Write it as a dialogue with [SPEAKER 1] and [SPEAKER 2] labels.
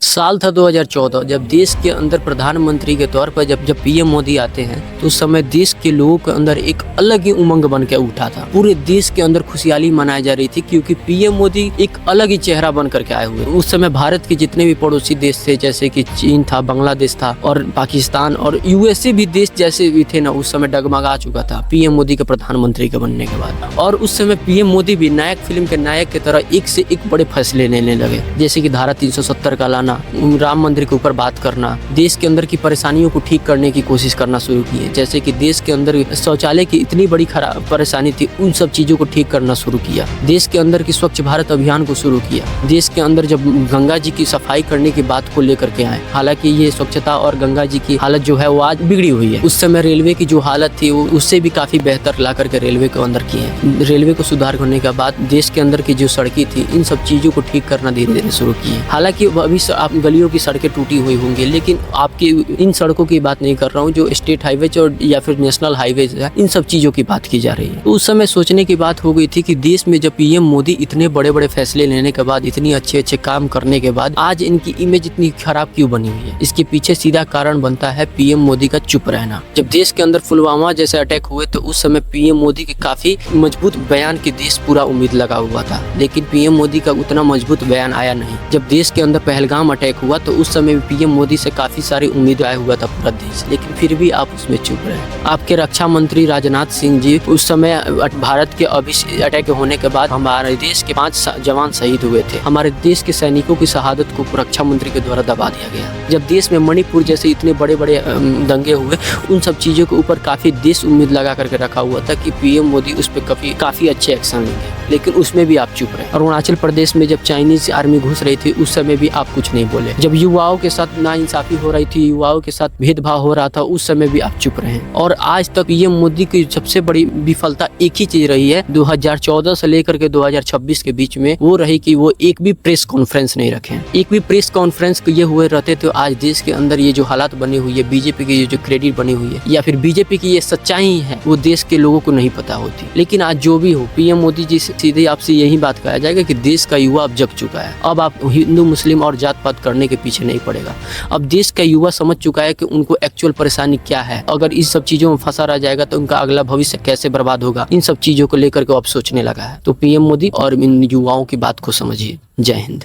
[SPEAKER 1] साल था 2014 जब देश के अंदर प्रधानमंत्री के तौर पर जब पीएम मोदी आते हैं तो उस समय देश के लोगों के अंदर एक अलग ही उमंग बन के उठा था। पूरे देश के अंदर खुशहाली मनाई जा रही थी क्योंकि पीएम मोदी एक अलग ही चेहरा बन करके आए हुए। उस समय भारत के जितने भी पड़ोसी देश थे जैसे कि चीन था, बांग्लादेश था और पाकिस्तान और यूएसए भी देश जैसे भी थे ना, उस समय डगमगा चुका था पीएम मोदी के प्रधानमंत्री के बनने के बाद। और उस समय पीएम मोदी भी नायक फिल्म के नायक की तरह एक से एक बड़े फैसले लेने लगे, जैसे कि धारा 370 का लाना, राम मंदिर के ऊपर बात करना, देश के अंदर की परेशानियों को ठीक करने की कोशिश करना शुरू की है। जैसे कि देश के अंदर शौचालय की इतनी बड़ी खराब परेशानी थी, उन सब चीजों को ठीक करना शुरू किया। देश के अंदर की स्वच्छ भारत अभियान को शुरू किया। देश के अंदर जब गंगा जी की सफाई करने की बात को लेकर के आए, हालांकि ये स्वच्छता और गंगा जी की हालत जो है वो आज बिगड़ी हुई है। उस समय रेलवे की जो हालत थी वो उससे भी काफी बेहतर ला करके रेलवे को अंदर किए हैं। रेलवे को सुधार करने के बाद देश के अंदर की जो सड़कें थी इन सब चीजों को ठीक करना धीरे धीरे शुरू किए। हालांकि अभी आप गलियों की सड़कें टूटी हुई होंगी, लेकिन आपकी इन सड़कों की बात नहीं कर रहा हूँ जो स्टेट हाईवे और या फिर नेशनल हाईवे है, इन सब चीजों की बात की जा रही है। तो उस समय सोचने की बात हो गई थी कि देश में जब पीएम मोदी इतने बड़े बड़े फैसले लेने के बाद, इतनी अच्छे अच्छे काम करने के बाद आज इनकी इमेज इतनी खराब क्यों बनी हुई है। इसके पीछे सीधा कारण बनता है पीएम मोदी का चुप रहना। जब देश के अंदर पुलवामा जैसे अटैक हुए तो उस समय पीएम मोदी के काफी मजबूत बयान की देश पूरा उम्मीद लगा हुआ था, लेकिन पीएम मोदी का उतना मजबूत बयान आया नहीं। जब देश के अंदर पहलगाम अटैक हुआ तो उस समय पीएम मोदी से काफी सारी उम्मीद आया हुआ था पूरा देश, लेकिन फिर भी आप उसमें चुप रहे। आपके रक्षा मंत्री राजनाथ सिंह जी उस समय भारत के अभी अटैक होने के बाद हमारे देश के 5 जवान शहीद हुए थे। हमारे देश के सैनिकों की शहादत को रक्षा मंत्री के द्वारा दबा दिया गया। जब देश में मणिपुर जैसे इतने बड़े बड़े दंगे हुए, उन सब चीजों के ऊपर काफी देश उम्मीद लगा करके रखा हुआ था कि पीएम मोदी उस पर काफी अच्छे एक्शन लेंगे, लेकिन उसमें भी आप चुप रहे। अरुणाचल प्रदेश में जब चाइनीज आर्मी घुस रही थी उस समय भी आप कुछ नहीं बोले। जब युवाओं के साथ नाइंसाफी हो रही थी, युवाओं के साथ भेदभाव हो रहा था, उस समय भी आप चुप रहे। और आज तक पीएम मोदी की सबसे बड़ी विफलता एक ही चीज रही है 2014 से लेकर के 2026 के बीच में, वो रही कि वो एक भी प्रेस कॉन्फ्रेंस नहीं रखे। एक भी प्रेस कॉन्फ्रेंस ये हुए रहते तो आज देश के अंदर ये जो हालात बनी हुई है, बीजेपी की जो क्रेडिट बनी हुई है या फिर बीजेपी की ये सच्चाई है, वो देश के लोगों को नहीं पता होती। लेकिन आज जो भी हो, पीएम मोदी जी से सीधे आपसे यही बात कहा जाएगा कि देश का युवा अब जग चुका है। अब आप हिंदू मुस्लिम और जात पात करने के पीछे नहीं पड़ेगा। अब देश का युवा समझ चुका है कि उनको एक्चुअल परेशानी क्या है। अगर इस सब चीजों में फंसा रह जाएगा तो उनका अगला भविष्य कैसे बर्बाद होगा, इन सब चीजों को लेकर के अब सोचने लगा है। तो पीएम मोदी और इन युवाओं की बात को समझिए। जय हिंद।